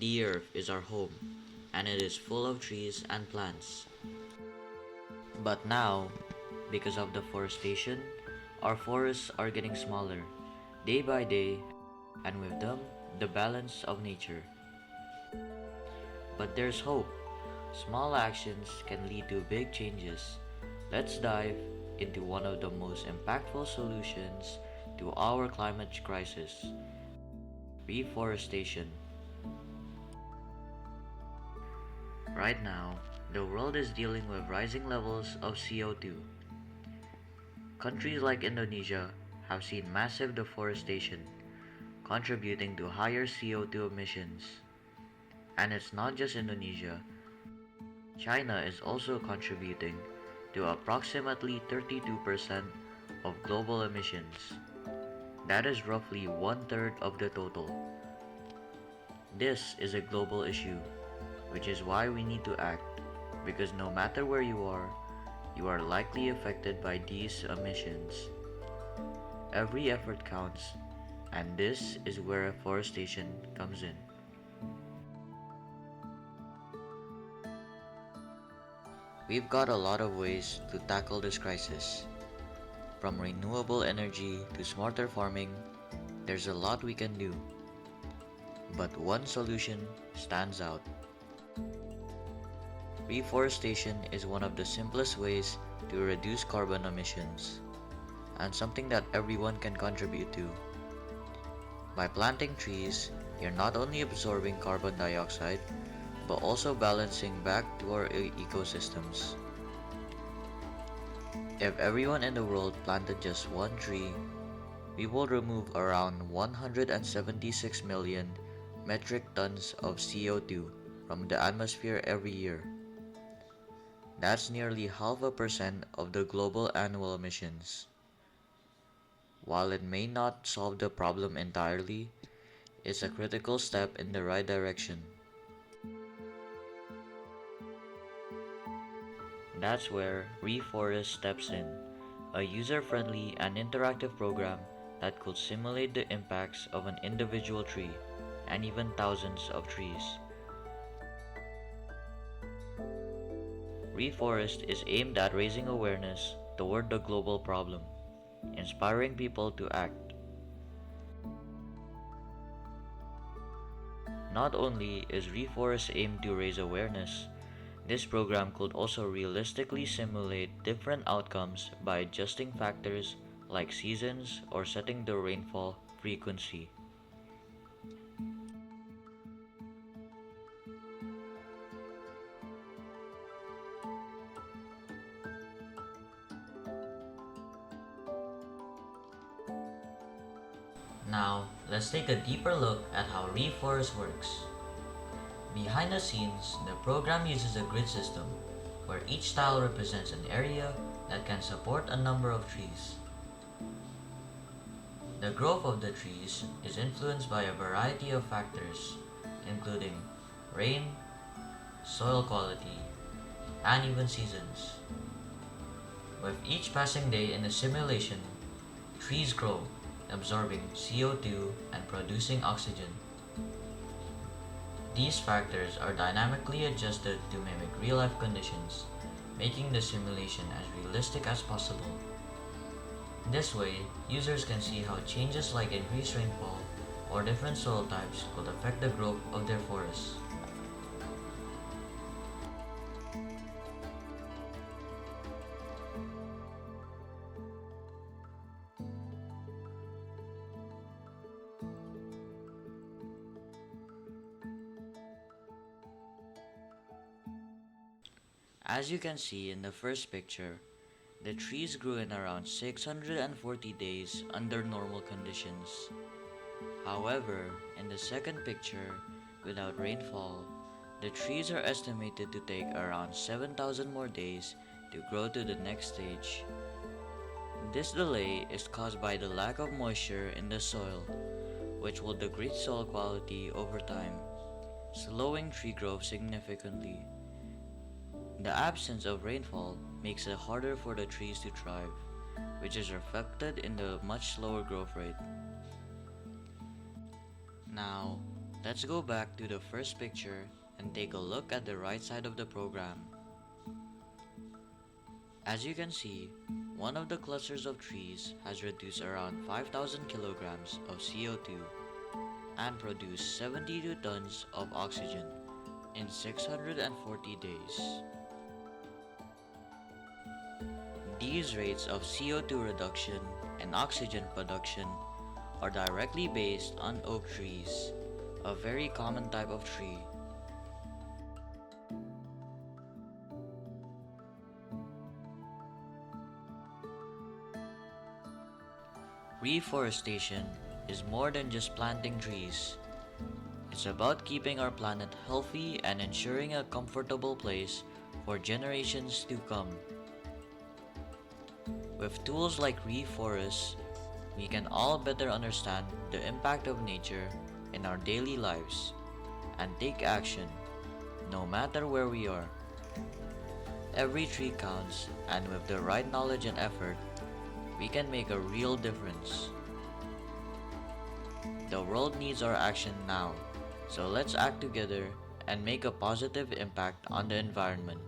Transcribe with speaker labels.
Speaker 1: The earth is our home, and it is full of trees and plants. But now, because of deforestation, our forests are getting smaller, day by day, and with them, the balance of nature. But there's hope. Small actions can lead to big changes. Let's dive into one of the most impactful solutions to our climate crisis: reforestation. Right now, the world is dealing with rising levels of CO2. Countries like Indonesia have seen massive deforestation, contributing to higher CO2 emissions. And it's not just Indonesia. China is also contributing to approximately 32% of global emissions. That is roughly one third of the total. This is a global issue, which is why we need to act, because no matter where you are likely affected by these emissions. Every effort counts, and this is where afforestation comes in. We've got a lot of ways to tackle this crisis. From renewable energy to smarter farming, there's a lot we can do. But one solution stands out. Reforestation is one of the simplest ways to reduce carbon emissions, and something that everyone can contribute to. By planting trees, you're not only absorbing carbon dioxide, but also balancing back to our ecosystems. If everyone in the world planted just one tree, we will remove around 176 million metric tons of CO2 from the atmosphere every year. That's nearly 0.5% of the global annual emissions. While it may not solve the problem entirely, it's a critical step in the right direction. That's where Reforest steps in, a user-friendly and interactive program that could simulate the impacts of an individual tree, and even thousands of trees. Reforest is aimed at raising awareness toward the global problem, inspiring people to act. Not only is Reforest aimed to raise awareness, this program could also realistically simulate different outcomes by adjusting factors like seasons or setting the rainfall frequency. Now, let's take a deeper look at how Reforest works. Behind the scenes, the program uses a grid system, where each tile represents an area that can support a number of trees. The growth of the trees is influenced by a variety of factors, including rain, soil quality, and even seasons. With each passing day in the simulation, trees grow, absorbing CO2 and producing oxygen. These factors are dynamically adjusted to mimic real-life conditions, making the simulation as realistic as possible. This way, users can see how changes like increased rainfall or different soil types could affect the growth of their forests. As you can see in the first picture, the trees grew in around 640 days under normal conditions. However, in the second picture, without rainfall, the trees are estimated to take around 7,000 more days to grow to the next stage. This delay is caused by the lack of moisture in the soil, which will degrade soil quality over time, slowing tree growth significantly. The absence of rainfall makes it harder for the trees to thrive, which is reflected in the much slower growth rate. Now, Let's go back to the first picture and take a look at the right side of the program. As you can see, one of the clusters of trees has reduced around 5,000 kilograms of CO2 and produced 72 tons of oxygen in 640 days. These rates of CO2 reduction and oxygen production are directly based on oak trees, a very common type of tree. Reforestation is more than just planting trees. It's about keeping our planet healthy and ensuring a comfortable place for generations to come. With tools like Reforest, we can all better understand the impact of nature in our daily lives and take action, no matter where we are. Every tree counts, and with the right knowledge and effort, we can make a real difference. The world needs our action now, so let's act together and make a positive impact on the environment.